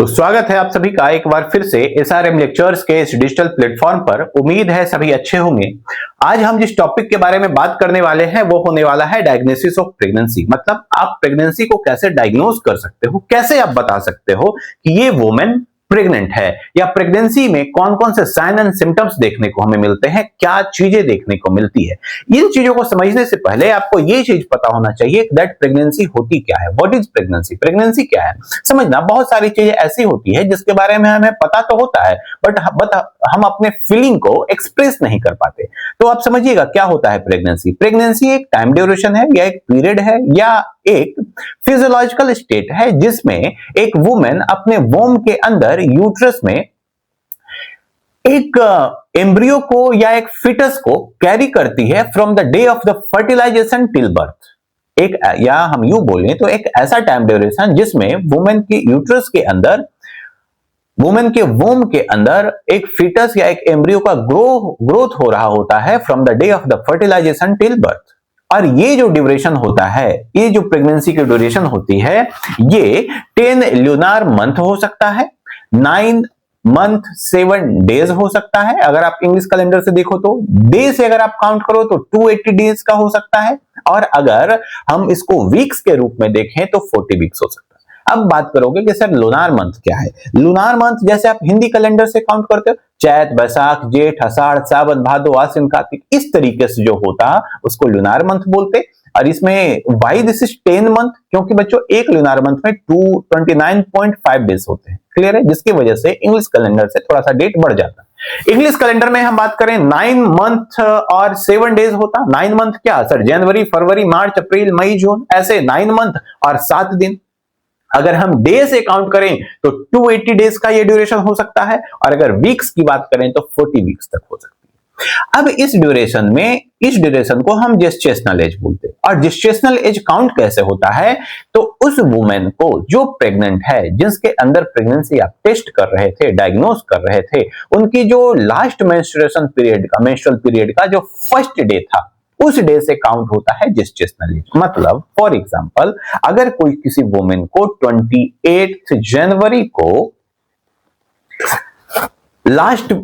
तो स्वागत है आप सभी का एक बार फिर से एसआरएम लेक्चर्स के इस डिजिटल प्लेटफॉर्म पर। उम्मीद है सभी अच्छे होंगे। आज हम जिस टॉपिक के बारे में बात करने वाले हैं वो होने वाला है डायग्नोसिस ऑफ प्रेगनेंसी। मतलब आप प्रेगनेंसी को कैसे डायग्नोज कर सकते हो, कैसे आप बता सकते हो कि ये वुमेन प्रेग्नेंट है, या प्रेगनेंसी में कौन कौन से साइन एंड सिम्टम्स देखने को हमें मिलते हैं, क्या चीजें देखने को मिलती है। इन चीजों को समझने से पहले आपको ये चीज पता होना चाहिए दैट प्रेगनेंसी होती क्या है। What is pregnancy? प्रेगनेंसी क्या है समझना। बहुत सारी चीजें ऐसी होती है जिसके बारे में हमें पता तो होता है बट हम अपने फीलिंग को एक्सप्रेस नहीं कर पाते। तो आप समझिएगा क्या होता है प्रेगनेंसी। प्रेगनेंसी एक टाइम ड्यूरेशन है, या एक पीरियड है, या एक फिजियोलॉजिकल स्टेट है जिसमें एक वुमेन अपने वोम के अंदर यूट्रस में एक एम्ब्रियो को या एक फिटस को कैरी करती है from the day of the fertilization till birth. एक, या हम यूं बोलें तो एक ऐसा टाइम ड्यूरेशन जिसमें वुमेन के यूट्रस के अंदर, वुमेन के वोम के अंदर एक फिटस या एक एम्ब्रियो का ग्रोथ हो रहा होता है from the day of the fertilization till birth. और ये जो ड्यूरेशन होता है, ये जो प्रेगनेंसी की ड्यूरेशन होती है, ये 10 ल्यूनार मंथ हो सकता है, 9 मंथ 7 डेज हो सकता है। अगर आप इंग्लिश कैलेंडर से देखो तो डे से अगर आप काउंट करो तो 280 डेज का हो सकता है, और अगर हम इसको वीक्स के रूप में देखें तो 40 वीक्स हो सकता है। अब बात करोगे कि सर लूनार मंथ क्या है। लूनार मंथ जैसे आप हिंदी कैलेंडर से काउंट करते हो, चैत, बैसाख, जेठ, आषाढ़, सावन, भादो, आश्विन, कार्तिक, इस तरीके से जो होता उसको लूनार मंथ बोलते। और इसमें वाई दिस इज 10 मंथ, क्योंकि बच्चों एक लूनार मंथ में 229.5 डेज होते हैं। क्लियर है? जिसकी वजह से इंग्लिश कैलेंडर से थोड़ा सा डेट बढ़ जाता है। इंग्लिश कैलेंडर में हम बात करें 9 मंथ और 7 डेज होता। 9 मंथ क्या सर? जनवरी, फरवरी, मार्च, अप्रैल, मई, जून, ऐसे 9 मंथ और 7 दिन। अगर हम डे से काउंट करें तो 280 डेज का ये ड्यूरेशन हो सकता है, और अगर वीक्स की बात करें तो 40 वीक्स तक हो सकती है। अब इस ड्यूरेशन को हम जेस्टेशनल एज बोलते हैं। और जेस्टेशनल एज काउंट कैसे होता है? तो उस वुमेन को जो प्रेग्नेंट है, जिसके अंदर प्रेगनेंसी आप टेस्ट कर रहे थे, डायग्नोज कर रहे थे, उनकी जो लास्ट मेंस्ट्रुएशन पीरियड का, मेंस्ट्रुअल पीरियड का जो फर्स्ट डे था, उस डे से काउंट होता है जेस्टेशनल एज। मतलब फॉर एग्जांपल, अगर कोई किसी वुमेन को 28 जनवरी को लास्ट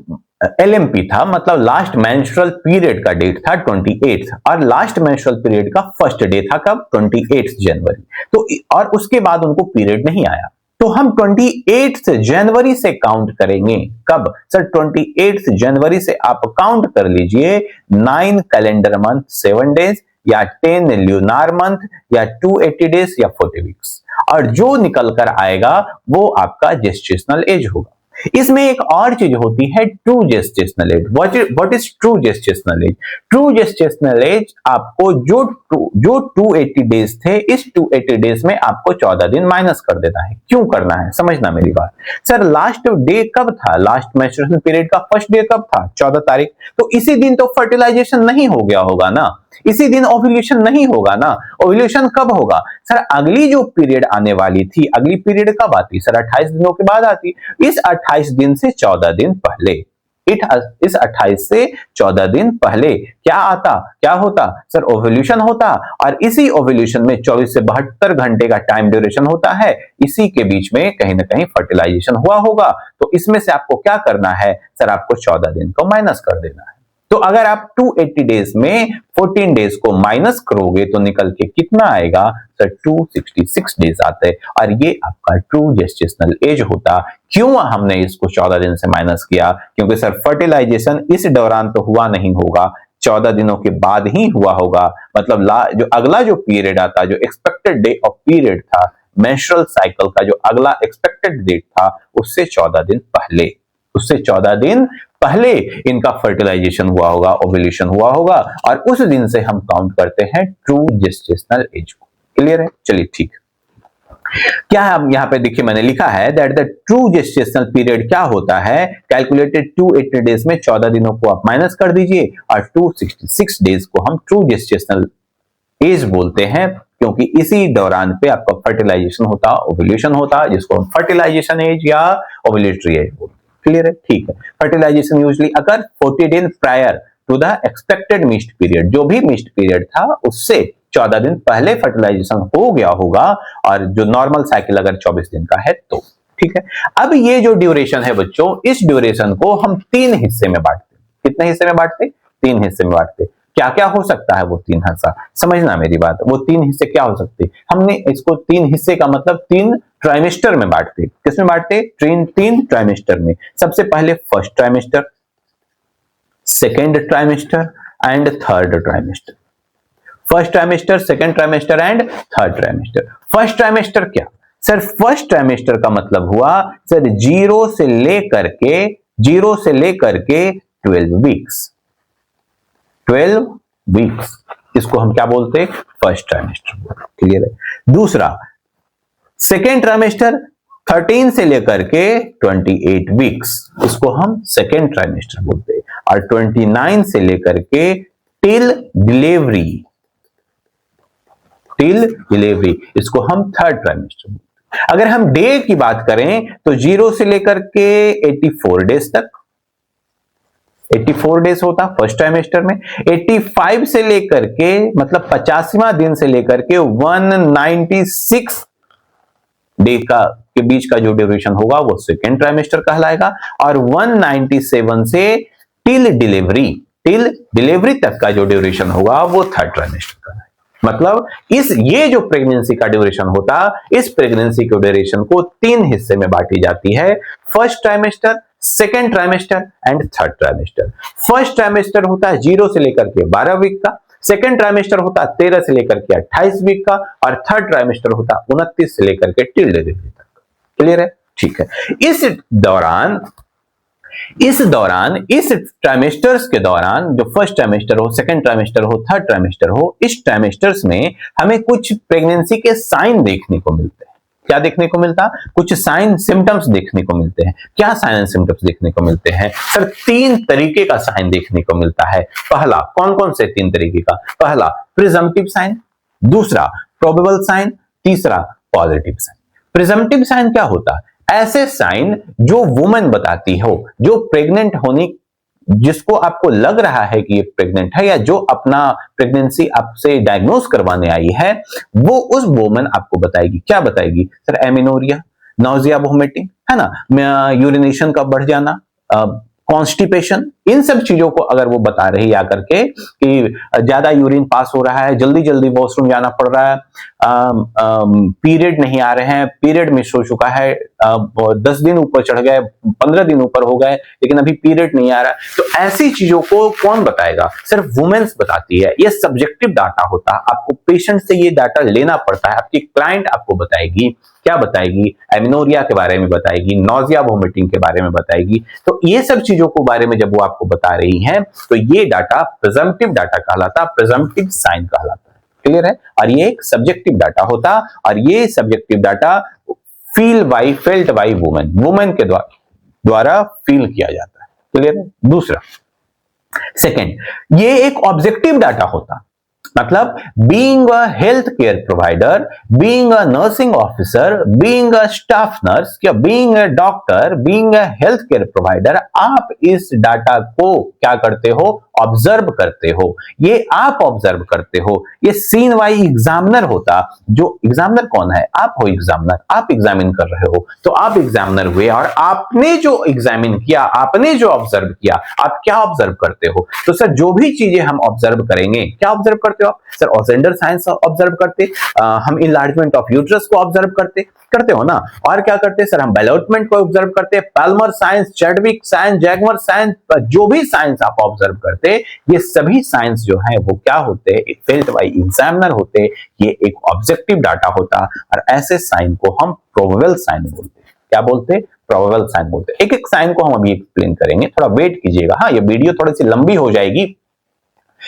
LMP था, मतलब लास्ट मेंस्ट्रुअल पीरियड का डेट था 28, और लास्ट मेंस्ट्रुअल पीरियड का फर्स्ट डे था कब? 28 जनवरी। तो और उसके बाद उनको पीरियड नहीं आया, तो हम 28 जनवरी से काउंट करेंगे। कब सर? 28 जनवरी से आप काउंट कर लीजिए 9 कैलेंडर मंथ 7 डेज, या 10 ल्यूनार मंथ, या 280 डेज, या 40 वीक्स, और जो निकल कर आएगा वो आपका जेस्टेशनल एज होगा। इसमें एक और चीज होती है true gestational age. What is true gestational age? True gestational age आपको जो 280 डेज थे, इस 280 डेज में आपको 14 दिन माइनस कर देना है। क्यों करना है समझना मेरी बात। सर लास्ट डे कब था? लास्ट मेंस्ट्रुएशन पीरियड का फर्स्ट डे कब था? 14 तारीख। तो इसी दिन तो फर्टिलाइजेशन नहीं हो गया होगा ना, इसी दिन ओव्यूलेशन नहीं होगा ना। ओव्यूलेशन कब होगा? सर अगली जो पीरियड आने वाली थी, अगली पीरियड कब आती? सर 28 दिनों के बाद आती। इस 28 दिन से 14 दिन पहले, इस 28 से 14 दिन पहले क्या आता, क्या होता? सर ओव्यूलेशन होता, और इसी ओव्यूलेशन में 24 से 72 घंटे का टाइम ड्यूरेशन होता है। इसी के बीच में कहीं ना कहीं फर्टिलाइजेशन हुआ होगा। तो इसमें से आपको क्या करना है? सर आपको 14 दिन को माइनस कर देना है। तो अगर आप 280 डेज में 14 डेज को माइनस करोगे तो निकल के कितना आएगा? सर 266 डेज आते हैं, और ये आपका ट्रू जेस्टेशनल एज होता। क्यों हमने इसको 14 दिन से माइनस किया? क्योंकि सर फर्टिलाइजेशन इस दौरान तो हुआ नहीं होगा, 14 दिनों के बाद ही हुआ होगा। मतलब जो अगला जो पीरियड आता, जो एक्सपेक्टेड डे ऑफ पीरियड था, मेंस्ट्रुअल साइकिल का जो अगला एक्सपेक्टेड डेट था, उससे 14 दिन पहले इनका फर्टिलाइजेशन हुआ होगा, ओव्यूलेशन हुआ होगा, और उस दिन से हम काउंट करते हैं ट्रू जेस्टेशनल एज को। क्लियर है? चलिए ठीक। क्या है अब यहाँ पे देखिए मैंने लिखा है that the true gestational period क्या होता है? कैलकुलेटेड 280 डेज में 14 दिनों को आप माइनस कर दीजिए, और 266 डेज को हम ट्रू जेस्टेशनल एज बोलते हैं, क्योंकि इसी दौरान पे आपका फर्टिलाइजेशन होता, ओव्यूलेशन होता, जिसको हम फर्टिलाइजेशन एज या ओव्यूलेटरी एज बोलते हैं। क्लियर है? ठीक है। फर्टिलाइजेशन यूजुअली अगर 40 दिन prior to the expected missed period, जो भी मिस्ड पीरियड था उससे 14 दिन पहले फर्टिलाइजेशन हो गया होगा, और जो नॉर्मल साइकिल अगर 24 दिन का है तो ठीक है। अब ये जो ड्यूरेशन है बच्चों, इस ड्यूरेशन को हम 3 हिस्से में बांटते हैं। कितने हिस्से में बांटते? 3 हिस्से में बांटते। क्या क्या हो सकता है वो 3 हिस्सा? समझना मेरी बात, वो 3 हिस्से क्या हो सकते? हमने इसको 3 हिस्से का मतलब 3 ट्राइमेस्टर में बांटते। किसमें बांटते? 3 ट्राइमेस्टर में। सबसे पहले first trimester, second trimester and third trimester. First trimester, second trimester and third trimester. First trimester क्या सर? फर्स्ट ट्राइमेस्टर का मतलब हुआ सर 0 से लेकर के 12 वीक्स। 12 वीक्स, इसको हम क्या बोलते? First trimester. क्लियर है। दूसरा सेकेंड ट्राइमेस्टर 13 से लेकर के 28 वीक्स, इसको हम सेकेंड ट्राइमेस्टर बोलते हैं। और 29 से लेकर के टिल डिलीवरी, इसको हम थर्ड ट्राइमेस्टर बोलते हैं। अगर हम डे की बात करें तो 0 से लेकर के 84 डेज तक, 84 डेज होता फर्स्ट ट्राइमेस्टर में। 85 से लेकर के मतलब 85वां दिन से लेकर के 196 डे के बीच का जो ड्यूरेशन होगा वो सेकेंड ट्राइमेस्टर कहलाएगा। और 197 से टिल डिलीवरी तक का जो ड्यूरेशन होगा वो थर्ड ट्राइमेस्टर कहलाएगा। मतलब ये जो प्रेगनेंसी का ड्यूरेशन होता, इस प्रेगनेंसी के ड्यूरेशन को 3 हिस्से में बांटी जाती है। First trimester, second trimester and third trimester. First trimester होता है 0 से लेकर के 12 वीक का, सेकेंड ट्राइमेस्टर होता है 13 से लेकर के 28 वीक का, और थर्ड ट्राइमेस्टर होता है 29 से लेकर के टिल डिलीवरी तक। क्लियर है? ठीक है। इस ट्राइमेस्टर्स के दौरान, जो फर्स्ट ट्राइमेस्टर हो, सेकेंड ट्राइमेस्टर हो, थर्ड ट्राइमेस्टर हो, इस ट्राइमेस्टर्स में हमें कुछ प्रेगनेंसी के साइन देखने को मिलते हैं। क्या देखने को मिलता? कुछ साइन सिम्टम्स देखने को मिलते हैं। क्या साइन एंड सिम्टम्स देखने को मिलते हैं सर? 3 तरीके का साइन देखने को मिलता है। पहला, कौन कौन से 3 तरीके का? पहला प्रिजम्पटिव साइन, दूसरा प्रोबेबल साइन, तीसरा पॉजिटिव साइन। प्रिजम्पटिव साइन क्या होता है? ऐसे साइन जो वुमन बताती हो, जो प्रेग्नेंट होने, जिसको आपको लग रहा है कि ये प्रेग्नेंट है, या जो अपना प्रेगनेंसी आपसे डायग्नोस करवाने आई है, वो उस वुमन आपको बताएगी। क्या बताएगी सर? एमिनोरिया, नॉजिया, वोमिटिंग, है ना, यूरिनेशन का बढ़ जाना, कॉन्स्टिपेशन, इन सब चीजों को अगर वो बता रही आकर के कि ज्यादा यूरिन पास हो रहा है, जल्दी जल्दी वॉशरूम जाना पड़ रहा है, पीरियड नहीं आ रहे हैं, पीरियड मिस हो चुका है, 10 दिन ऊपर चढ़ गए, 15 दिन ऊपर हो गए, लेकिन अभी पीरियड नहीं आ रहा है, तो ऐसी चीजों को कौन बताएगा? सिर्फ वुमेन्स बताती है। ये सब्जेक्टिव डाटा होता है, आपको पेशेंट से ये डाटा लेना पड़ता है। आपकी क्लाइंट आपको बताएगी, क्या बताएगी? एमिनोरिया के बारे में बताएगी, नॉजिया वोमिटिंग के बारे में बताएगी। तो ये सब चीजों के बारे में जब वो आपको बता रही हैं, तो ये डाटा प्रिजम्पटिव डाटा कहलाता, प्रिजम्पटिव साइन कहलाता है। क्लियर है? और ये एक सब्जेक्टिव डाटा होता, और ये subjective data felt by women के द्वारा फील किया जाता है। क्लियर है? दूसरा, सेकेंड, ये एक ऑब्जेक्टिव डाटा होता, मतलब being a health care provider, being a nursing officer, being a staff nurse, या being a doctor, being a health care provider, आप इस डाटा को क्या करते हो? ऑब्जर्व करते हो। ये आप ऑब्जर्व करते हो। ये सीन वाई एग्जामिनर होता, जो एग्जामिनर कौन है? आप हो एग्जामिनर, आप एग्जामिन कर रहे हो, तो आप एग्जामिनर हुए, और आपने जो एग्जामिन किया, आपने जो ऑब्जर्व किया, आप क्या ऑब्जर्व करते हो? तो सर जो भी चीजें हम ऑब्जर्व करेंगे, क्या ऑब्जर्व करते हो आप? सर ऑजेंडर साइंस ऑब्जर्व करते, हम इनलार्जमेंट ऑफ यूट्रस को ऑब्जर्व करते हो ना। और क्या करते हैं सर? हम बैलोटमेंट को ऑब्जर्व करते हैं, पैल्मर साइंस, चैडविक साइंस, जैगमर साइंस, जो भी साइंस आप ऑब्जर्व करते, ये सभी साइंस जो है वो क्या होते हैं? फेल्ट बाय एग्जामिनर होते। ये एक ऑब्जेक्टिव डाटा होता, और ऐसे साइन को हम प्रोबेबल साइन बोलते हैं। क्या बोलते? प्रोबेबल साइन बोलते हैं। एक एक साइन को हम अभी एक्सप्लेन करेंगे, थोड़ा वेट कीजिएगा। हाँ, ये वीडियो थोड़ी सी लंबी हो जाएगी,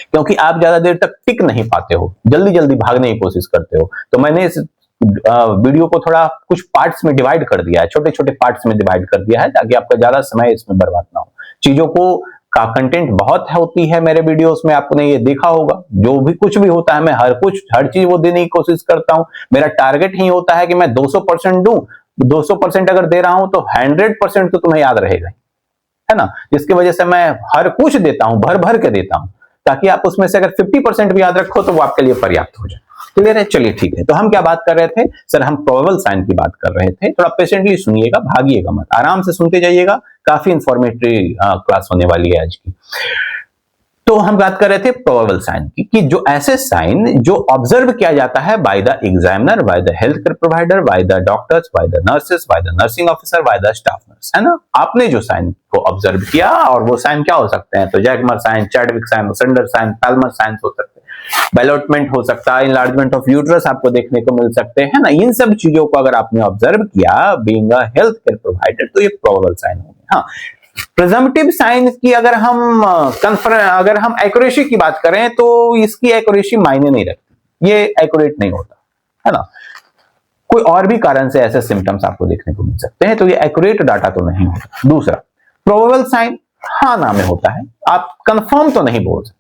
क्योंकि आप ज्यादा देर तक टिक नहीं पाते हो, जल्दी जल्दी भागने की कोशिश करते हो। तो मैंने इस वीडियो को थोड़ा कुछ पार्ट्स में डिवाइड कर दिया है, छोटे छोटे पार्ट्स में डिवाइड कर दिया है, ताकि आपका ज्यादा समय इसमें बर्बाद ना हो। चीजों को का कंटेंट बहुत होती है मेरे वीडियोस में, आपने ये देखा होगा। जो भी कुछ भी होता है, मैं हर चीज वो देने की कोशिश करता हूं। मेरा टारगेट ही होता है कि मैं 200% दूं। 200% अगर दे रहा हूं तो 100% तो तुम्हें याद रहेगा, है ना। जिसकी वजह से मैं हर कुछ देता हूं, भर भर के देता हूं, ताकि आप उसमें से अगर 50% भी याद रखो तो वो आपके लिए पर्याप्त हो जाए। क्लियर है? चलिए ठीक है। तो हम क्या बात कर रहे थे सर? हम प्रोबेबल साइन की बात कर रहे थे। थोड़ा पेशेंटली सुनिएगा, भागिएगा मत, आराम से सुनते जाइएगा, काफी इंफॉर्मेटिव क्लास होने वाली है आज की। तो हम बात कर रहे थे प्रोबेबल साइन की, कि जो ऐसे साइन जो ऑब्जर्व किया जाता है by the examiner, by the health care provider, by the doctors, by the nurses, by the nursing officer, by the staff nurse, है ना? आपने जो साइन को ऑब्जर्व किया, और वो साइन क्या हो सकते हैं? तो Jacquemier sign, Chadwick sign, Osiander sign, Palmer sign हो सकते हैं, बैलोटमेंट हो सकता है, इनलार्जमेंट ऑफ यूट्रस आपको देखने को मिल सकते हैं ना। इन सब चीजों को अगर आपने ऑब्जर्व किया being a health care provider, तो ये प्रोबेबल साइन हो गया। हाँ, प्रिजम्पटिव साइन की अगर हम एक्यूरेसी की बात करें, तो इसकी एक्यूरेसी मायने नहीं रखती, ये एक्यूरेट नहीं होता, है ना? कोई और भी कारण से ऐसे सिम्टम्स आपको देखने को मिल सकते हैं, तो ये एक्यूरेट डाटा तो नहीं होता। दूसरा, प्रोबेबल साइन हाँ ना में होता है, आप कंफर्म तो नहीं बोल सकते,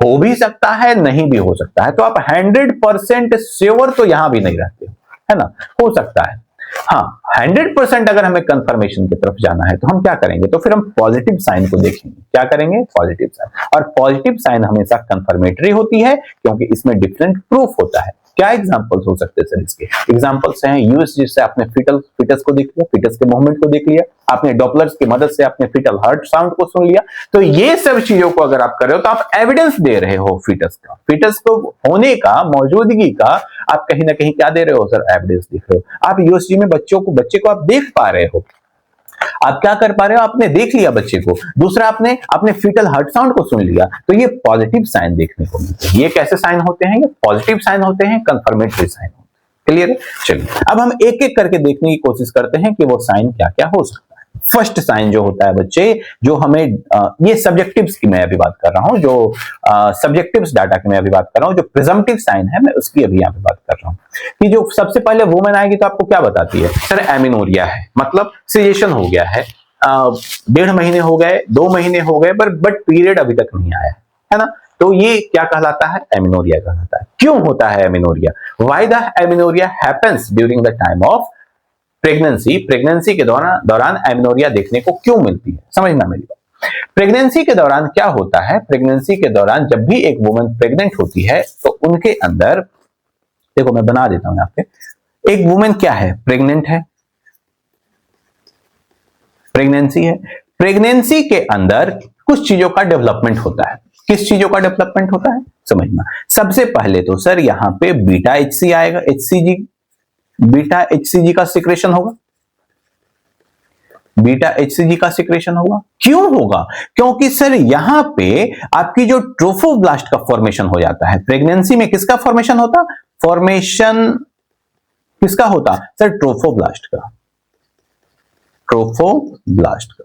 हो भी सकता है, नहीं भी हो सकता है, तो आप 100% श्योर तो यहां भी नहीं रहते, है ना? हो सकता है। हाँ, 100% अगर हमें कंफर्मेशन की तरफ जाना है, तो हम क्या करेंगे? तो फिर हम पॉजिटिव साइन को देखेंगे। क्या करेंगे? Positive sign. और पॉजिटिव साइन हमेशा कंफर्मेटरी होती है, क्योंकि इसमें डिफरेंट प्रूफ होता है। क्या एग्जांपल्स हो सकते हैं सर इसके? एग्जांपल्स हैं यूएसजी से आपने फीटस को देख लिया, फीटस के मूवमेंट को देख लिया, आपने डॉपलर्स की मदद से आपने फीटल हार्ट साउंड को सुन लिया। तो ये सब चीजों को अगर आप कर रहे हो, तो आप एविडेंस दे रहे हो फीटस का, फीटस को होने का, मौजूदगी का आप कहीं ना कहीं क्या दे रहे हो सर? एविडेंस दिख रहे हो। आप यूएसजी में बच्चे को आप देख पा रहे हो, आप क्या कर पा रहे हो? आपने देख लिया बच्चे को। दूसरा, आपने फीटल हार्ट साउंड को सुन लिया, तो ये पॉजिटिव साइन देखने को मिलते हैं। ये कैसे साइन होते हैं? ये पॉजिटिव साइन होते हैं, कंफर्मेटरी साइन होते हैं। क्लियर है? चलिए अब हम एक एक करके देखने की कोशिश करते हैं कि वो साइन क्या क्या हो सकता है। फर्स्ट साइन जो होता है बच्चे, जो हमें ये सब्जेक्टिव्स की मैं अभी बात कर रहा हूं, जो सब्जेक्टिव्स डाटा की मैं अभी बात कर रहा हूं, जो प्रिजम्पटिव साइन है मैं उसकी अभी यहां पे बात कर रहा हूं। कि जो सबसे पहले वुमेन आएगी तो आपको क्या बताती है सर? एमिनोरिया है, मतलब सीजेशन हो गया है, 1.5 महीने हो गए, 2 महीने हो गए, बट पीरियड अभी तक नहीं आया है ना? तो ये क्या कहलाता है? एमिनोरिया कहलाता है। क्यों होता है amenorrhoea? Why the amenorrhoea happens during the time of pregnancy? Pregnancy के दौरान एमिनोरिया देखने को क्यों मिलती है? समझना मेरी बात। प्रेगनेंसी के दौरान क्या होता है? प्रेगनेंसी के दौरान जब भी एक वुमन प्रेग्नेंट होती है, तो उनके अंदर, देखो मैं बना देता हूं यहां पे, एक वुमेन क्या है? प्रेग्नेंट है, प्रेगनेंसी है। प्रेगनेंसी के अंदर कुछ चीजों का डेवलपमेंट होता है। किस चीजों का डेवलपमेंट होता है? समझना। सबसे पहले तो सर यहां पे बीटा एचसी आएगा, एचसीजी, बीटा एचसीजी का सिक्रेशन होगा, बीटा एचसीजी का सिक्रेशन होगा। क्यों होगा? क्योंकि सर यहां पे आपकी जो ट्रोफोब्लास्ट का फॉर्मेशन हो जाता है। प्रेगनेंसी में किसका फॉर्मेशन होता? फॉर्मेशन किसका होता सर? ट्रोफोब्लास्ट का, ट्रोफोब्लास्ट का,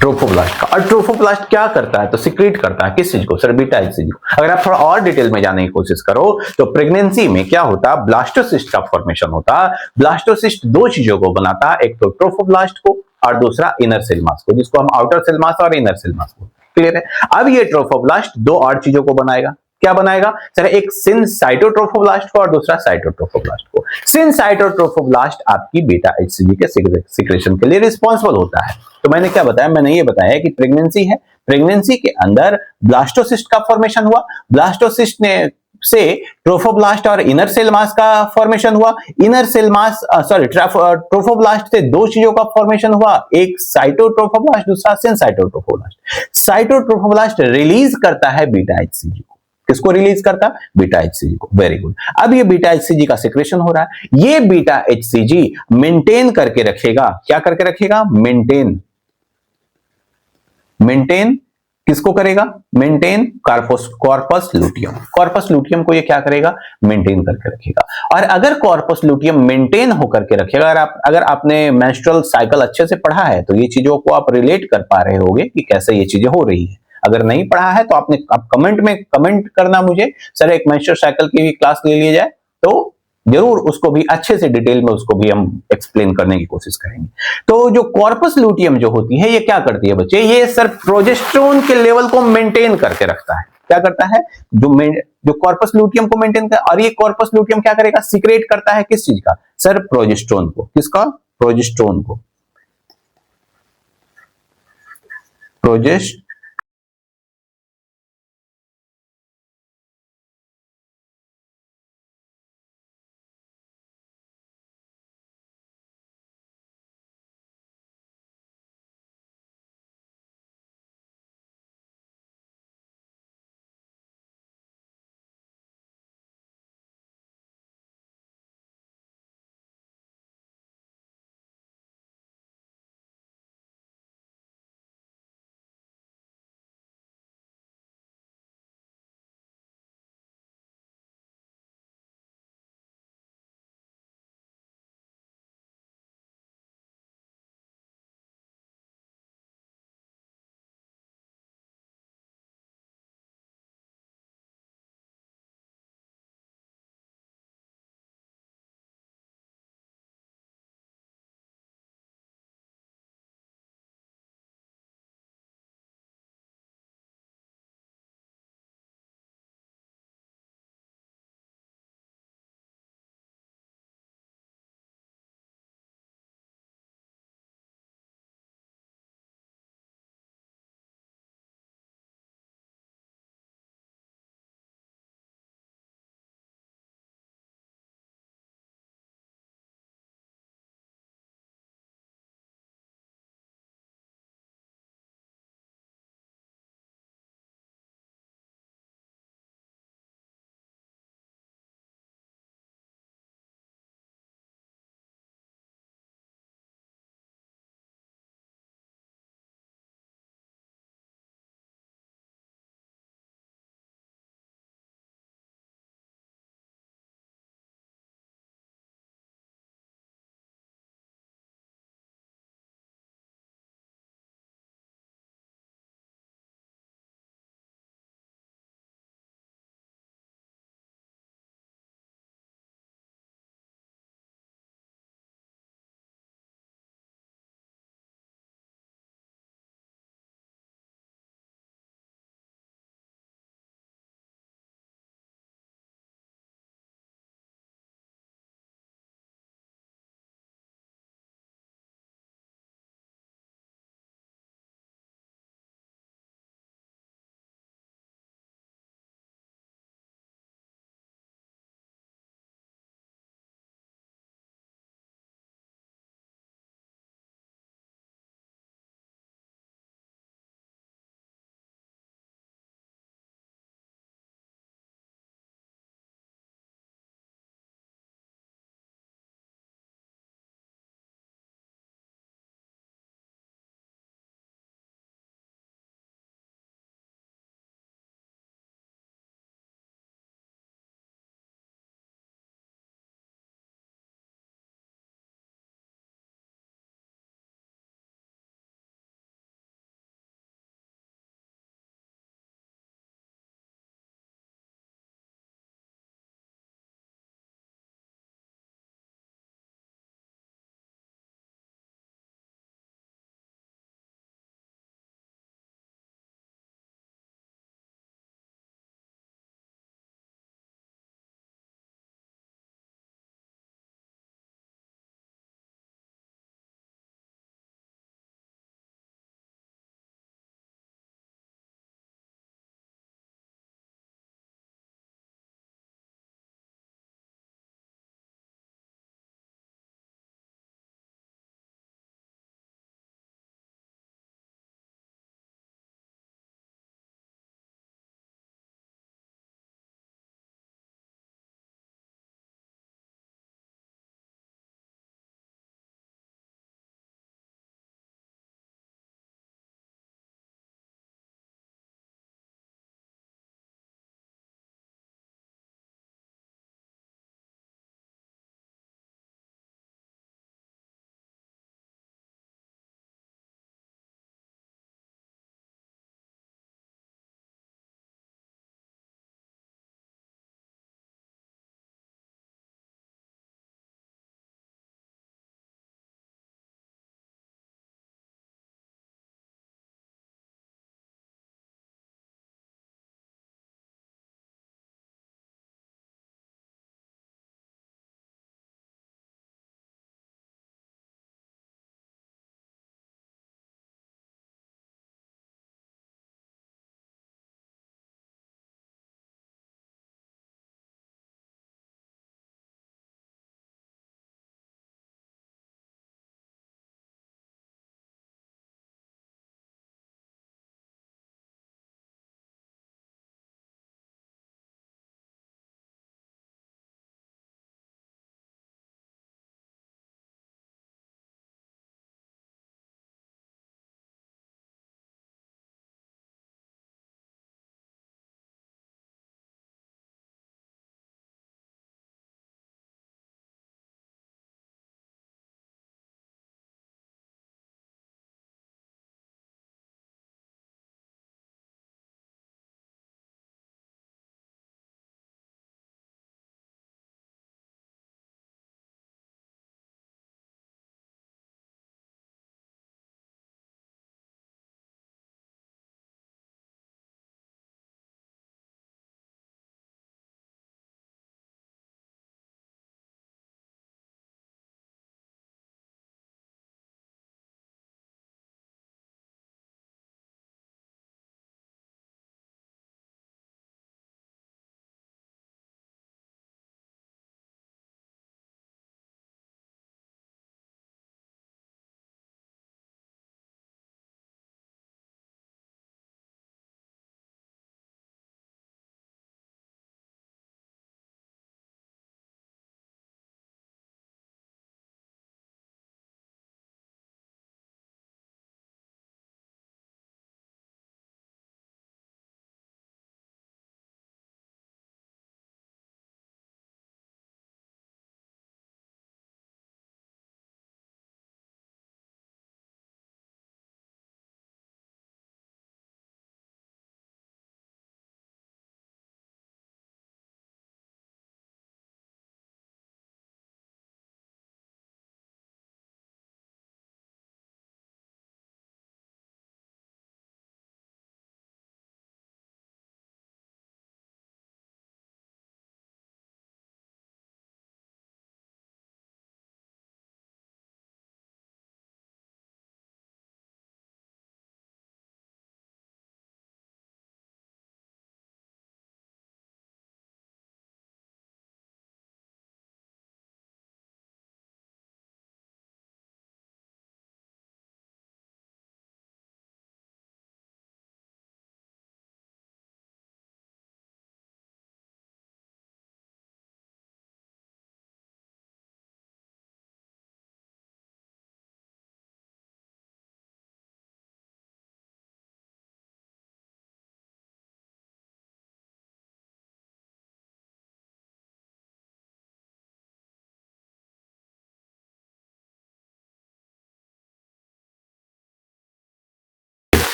ट्रोफोब्लास्ट का। और ट्रोफोब्लास्ट क्या करता है? तो सिक्रेट करता है किस चीज को सर? बीटा एचसीजी को। अगर आप थोड़ा और डिटेल में जाने की कोशिश करो, तो प्रेगनेंसी में क्या होता? ब्लास्टोसिस्ट का फॉर्मेशन होता। ब्लास्टोसिस्ट दो चीजों को बनाता, एक तो ट्रोफोब्लास्ट को और दूसरा इनर सेल मास को, जिसको हम आउटर सेल मास और इनर सेल मास को। क्लियर है? अब ये ट्रोफोब्लास्ट दो और चीजों को बनाएगा। क्या बनाएगा सर? एक सिनसाइटोट्रोफोब्लास्ट को और दूसरा साइटोट्रोफोब्लास्ट को। सिनसाइटोट्रोफोब्लास्ट आपकी बीटा एचसीजी के सिक्रेशन के लिए रिस्पॉन्सिबल होता है। तो मैंने क्या बताया? मैंने ये बताया कि प्रेगनेंसी है, प्रेगनेंसी के अंदर ब्लास्टोसिस्ट का फॉर्मेशन हुआ, ब्लास्टोसिस्ट ने से ट्रोफोब्लास्ट और इनर सेल मास का फॉर्मेशन हुआ, इनर सेल मास ट्रोफोब्लास्ट से दो चीजों का फॉर्मेशन हुआ, एक साइटोट्रोफोब्लास्ट, दूसरा सिनसाइटोट्रोफोब्लास्ट। साइटोट्रोफोब्लास्ट रिलीज करता है बीटा एचसीजी को। किसको रिलीज करता? बीटा एचसीजी को। Very good. अब ये बीटा एचसीजी का सिक्रेशन हो रहा है। ये बीटा एचसीजी मेंटेन करके रखेगा, क्या करके रखेगा? मेंटेन, मेंटेन किसको करेगा? Maintain corpus luteum. Corpus luteum को ये क्या करेगा? मेंटेन करके रखेगा। और अगर कॉर्पस लूटियम मेंटेन होकर के रखेगा, अगर आपने मेंस्ट्रुअल साइकिल अच्छे से पढ़ा है, तो ये चीजों को आप रिलेट कर पा रहे होंगे कि कैसे ये चीजें हो रही है। अगर नहीं पढ़ा है तो आप कमेंट में कमेंट करना मुझे, सर एक मेंस्ट्रुअल साइकिल की भी क्लास ले ली जाए, तो जरूर उसको भी अच्छे से डिटेल में उसको भी हम एक्सप्लेन करने की कोशिश करेंगे। तो जो कॉर्पस लूटियम जो होती है, ये क्या करती है बच्चे? ये सर प्रोजेस्टेरोन के लेवल को मेंटेन करके रखता है। क्या करता है? जो कॉर्पस लूटियम को मेंटेन कर, और ये कॉर्पस लूटियम क्या करेगा? सीक्रेट करता है किस चीज का सर? प्रोजेस्टेरोन को। किसका? प्रोजेस्टेरोन को, प्रोजेस्ट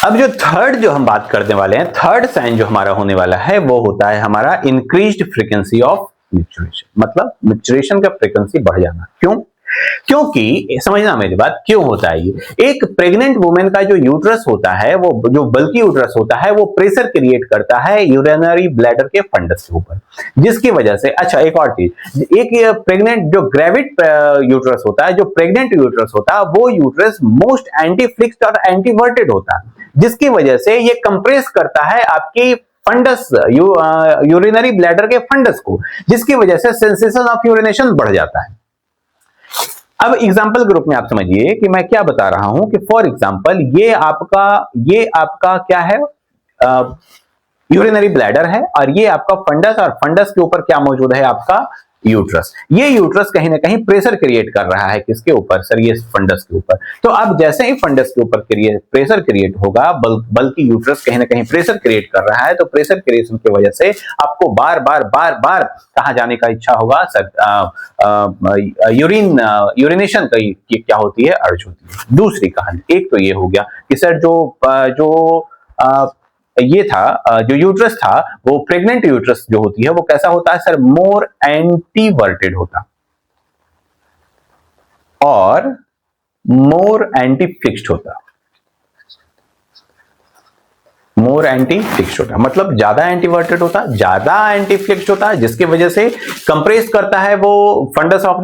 अब जो थर्ड जो हम बात करने वाले हैं, थर्ड साइन जो हमारा होने वाला है वो होता है हमारा इंक्रीज्ड फ्रीक्वेंसी ऑफ मिक्चुरेशन। मतलब मिक्चुरेशन का फ्रीक्वेंसी बढ़ जाना। क्यों? क्योंकि समझना मेरी बात, क्यों होता है ये। एक प्रेग्नेंट वुमेन का जो यूट्रस होता है, वो जो बल्कि यूट्रस होता है, वो प्रेशर क्रिएट करता है यूरिनरी ब्लैडर के फंडस के ऊपर, जिसकी वजह से, अच्छा एक और चीज, एक प्रेग्नेंट जो ग्रेविड यूट्रस होता है, जो प्रेग्नेंट यूट्रस होता है, वो यूट्रस मोस्ट एंटीफ्लिक्स्ड और एंटीवर्टेड होता है, जिसकी वजह से ये कंप्रेस करता है आपकी फंडस, यूरिनरी ब्लैडर के फंडस को, जिसकी वजह से सेंसेशन ऑफ यूरिनेशन बढ़ जाता है। अब एग्जाम्पल ग्रुप में आप समझिए कि मैं क्या बता रहा हूं कि फॉर एग्जाम्पल ये आपका क्या है, यूरिनरी ब्लैडर है, और ये आपका फंडस, और फंडस के ऊपर क्या मौजूद है, आपका यूट्रस। ये यूट्रस कहीं ना कहीं प्रेशर क्रिएट कर रहा है, किसके ऊपर सर, ये फंडस के ऊपर। तो अब जैसे ही फंडस के ऊपर प्रेशर क्रिएट होगा, बल्कि यूट्रस कहीं ना कहीं प्रेशर क्रिएट कर रहा है, तो प्रेशर क्रिएशन की वजह से आपको बार बार कहां जाने का इच्छा होगा सर, यूरिनेशन की क्या होती है, अर्ज होती है। दूसरी कहानी, एक तो ये हो गया कि सर ये था, जो यूट्रस था, वो प्रेग्नेंट यूट्रस जो होती है वो कैसा होता है सर, मोर एंटीवर्टेड होता और मोर एंटी फिक्स्ड होता। मोर एंटी फिक्स्ड होता मतलब ज्यादा एंटीवर्टेड होता, ज्यादा एंटी फिक्स्ड होता, जिसकी वजह से कंप्रेस करता है वो fundus of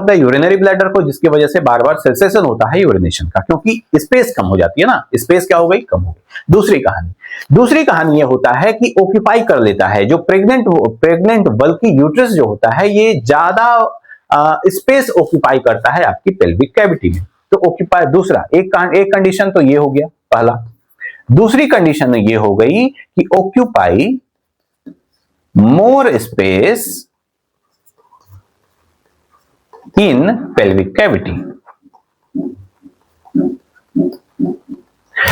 the urinary bladder को, जिसकी वजह से बार बार सेंसेशन होता है यूरिनेशन का, क्योंकि स्पेस कम हो जाती है ना, स्पेस क्या हो गई, कम हो गई। दूसरी कहानी ये होता है कि ऑक्यूपाई कर लेता है, जो प्रेग्नेंट बल्कि यूट्रस जो होता है, ये ज्यादा स्पेस ऑक्यूपाई करता है आपकी पेल्विक कैविटी में। तो ऑक्यूपाई, दूसरा एक कंडीशन तो ये हो गया पहला। दूसरी कंडीशन ये हो गई कि occupy more space in pelvic cavity.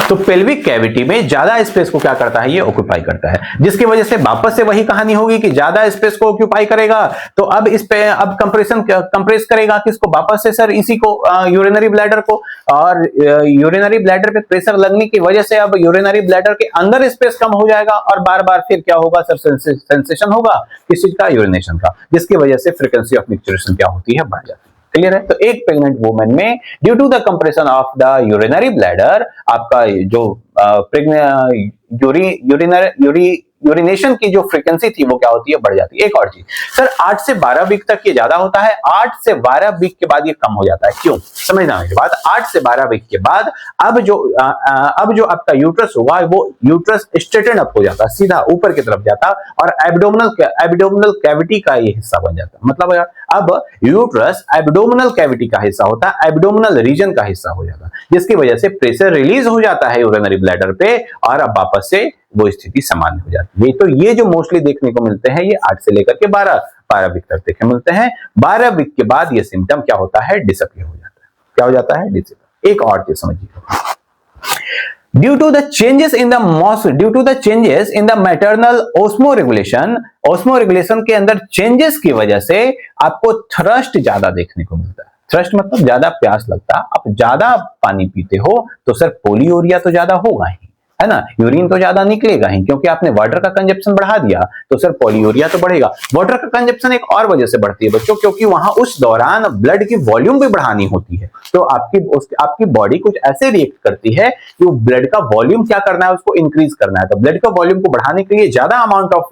तो पेल्विक कैविटी में ज्यादा स्पेस को क्या करता है, ये ऑक्यूपाई करता है, जिसकी वजह से वापस से वही कहानी होगी कि ज्यादा स्पेस को ऑक्यूपाई करेगा, तो अब इस पे अब कंप्रेस करेगा किसको, वापस से सर इसी को, यूरिनरी ब्लैडर को, और यूरिनरी ब्लैडर पे प्रेशर लगने की वजह से अब यूरिनरी ब्लैडर के अंदर स्पेस कम हो जाएगा, और बार बार फिर क्या होगा सर, सेंसेशन होगा किस चीज का, यूरिनेशन का, जिसकी वजह से फ्रीक्वेंसी ऑफ मिक्चुरेशन क्या होती है, बढ़ जाती है। क्लियर है? तो एक प्रेग्नेंट वुमेन में due to the compression of the urinary bladder, आपका जो यूरिनेशन की जो फ्रीक्वेंसी थी वो क्या होती है, बढ़ जाती है। एक और चीज सर, 8 से 12 वीक तक ये ज्यादा होता है, 8 से 12 वीक के बाद ये कम हो जाता है। क्यों? समझना मेरी बात। 8 से 12 वीक के बाद अब जो आपका यूट्रस होगा, वो यूट्रस स्ट्रेटन अप हो जाता, सीधा ऊपर की तरफ जाता, और एब्डोमिनल कैविटी का ये हिस्सा बन जाता। मतलब अब यूट्रस एब्डोमिनल कैविटी का हिस्सा होता, एब्डोमिनल रीजन का हिस्सा हो जाता, जिसकी वजह से प्रेशर रिलीज हो जाता है यूरिनरी ब्लैडर पे, और अब वापस से वो स्थिति सामान्य हो जाती है। तो ये जो मोस्टली देखने को मिलते हैं, ये 8 से लेकर के 12 वीक तक देखने मिलते हैं। 12 वीक के बाद ये सिम्टम क्या होता है, डिसअपियर हो जाता है। क्या हो जाता है, डिसअपियर। एक और चीज समझिए, due to the changes in the maternal osmoregulation के अंदर चेंजेस की वजह से आपको थ्रस्ट ज्यादा देखने को मिलता है। थ्रस्ट मतलब ज्यादा प्यास लगता, आप ज्यादा पानी पीते हो तो सर पोलियोरिया तो ज्यादा होगा ही, है ना, यूरिन तो ज्यादा निकलेगा ही, क्योंकि आपने वाटर का कंजप्शन बढ़ा दिया, तो सर पोलियोरिया तो बढ़ेगा। वाटर का कंजप्शन एक और वजह से बढ़ती है बच्चों, क्योंकि वहां उस दौरान ब्लड की वॉल्यूम भी बढ़ानी होती है, तो आपकी बॉडी कुछ ऐसे रिएक्ट करती है कि वो ब्लड का वॉल्यूम क्या करना है, उसको इंक्रीज करना है। तो ब्लड का वॉल्यूम को बढ़ाने के लिए ज्यादा अमाउंट ऑफ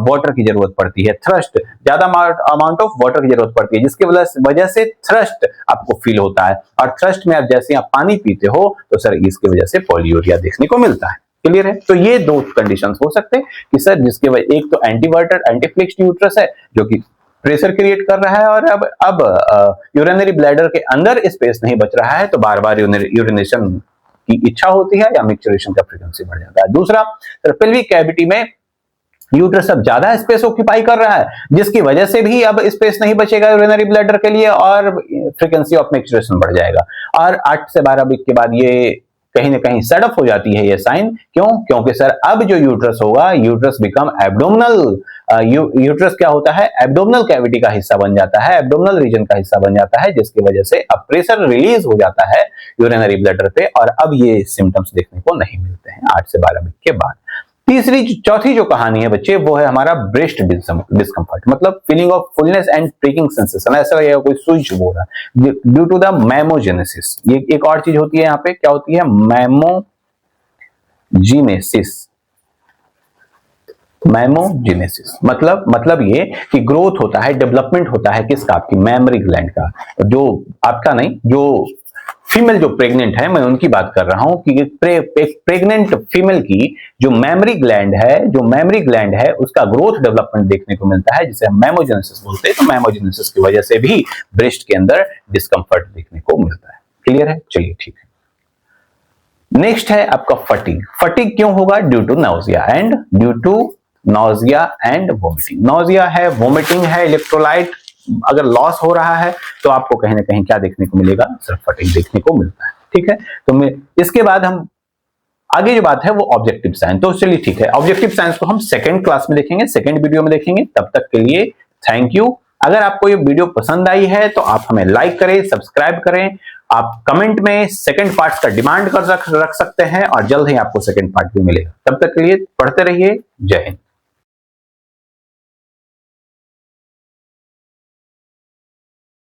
वाटर की जरूरत पड़ती है, थ्रस्ट, ज्यादा अमाउंट ऑफ वाटर की जरूरत पड़ती है, जिसकी वजह से थ्रस्ट आपको फील होता है, और थ्रस्ट में आप जैसे आप पानी पीते हो तो सर इसकी वजह से पोलियोरिया देखने को मिलता है। क्लियर है? तो ये दो कंडीशंस हो सकते हैं कि सर जिसके वजह, एक तो एंटीवर्टेड एंटीफ्लिक्स्ड यूट्रस है जो कि प्रेशर क्रिएट कर रहा है, और अब यूरिनरी ब्लैडर के अंदर स्पेस नहीं बच रहा है, तो बार बार यूरिनेशन की इच्छा होती है, या मिक्चुरेशन का फ्रीक्वेंसी बढ़ जाता है। दूसरा, पेल्विक कैविटी में यूट्रस अब ज्यादा स्पेस ऑक्यूपाई कर रहा है, जिसकी वजह से भी अब स्पेस नहीं बचेगा यूरिनरी ब्लैडर के लिए, और फ्रीक्वेंसी ऑफ मिक्चुरेशन बढ़ जाएगा। और 8 से 12 वीक के बाद ये कहीं ना कहीं सडफ हो जाती है ये साइन। क्यों? क्योंकि सर अब जो यूट्रस होगा, यूट्रस बिकम एब्डोमिनल, यूट्रस क्या होता है, एब्डोमिनल कैविटी का हिस्सा बन जाता है, एब्डोमिनल रीजन का हिस्सा बन जाता है, जिसकी वजह से अब प्रेशर रिलीज हो जाता है यूरिनरी ब्लैडर पे, और अब ये सिम्टम्स देखने को नहीं मिलते हैं 8 से 12 वीक के बाद। चौथी जो कहानी है बच्चे, वो है हमारा ब्रेस्ट डिस्कम्फर्ट, मतलब feeling of fullness and pricking sensation, ऐसा लगेगा कोई सुई चुभ हो रहा है ड्यू टू द मैमोजेनेसिस। ये एक और चीज होती है यहाँ पे, क्या होती है, मैमोजेनेसिस। मैमोजेनेसिस मतलब ये कि ग्रोथ होता है, डेवलपमेंट होता है किसका, आपकी मेमरी ग्लैंड का, जो आपका नहीं, जो फीमेल जो प्रेग्नेंट है, मैं उनकी बात कर रहा हूं कि प्रेग्नेंट फीमेल की जो मेमरी ग्लैंड है उसका ग्रोथ डेवलपमेंट देखने को मिलता है, जिसे हम मैमोजेनेसिस बोलते हैं। तो मैमोजेनेसिस की वजह से भी ब्रेस्ट के अंदर डिस्कम्फर्ट देखने को मिलता है। क्लियर है? चलिए ठीक है। नेक्स्ट है आपका फटीग। फटीग क्यों होगा? Due to nausea and vomiting. Nausea है, वोमिटिंग है, इलेक्ट्रोलाइट अगर लॉस हो रहा है तो आपको कहीं ना कहीं क्या देखने को मिलेगा, सिर्फ फटीग देखने को मिलता है। ठीक है, तो इसके बाद हम आगे जो बात है वो ऑब्जेक्टिव साइंस। तो चलिए ठीक है, ऑब्जेक्टिव साइंस को हम सेकंड क्लास में देखेंगे, सेकंड वीडियो में देखेंगे। तब तक के लिए थैंक यू। अगर आपको ये वीडियो पसंद आई है तो आप हमें लाइक करें, सब्सक्राइब करें। आप कमेंट में सेकंड पार्ट का डिमांड कर रख सकते हैं और जल्द ही आपको सेकंड पार्ट भी मिलेगा। तब तक के लिए पढ़ते रहिए। जय हिंद।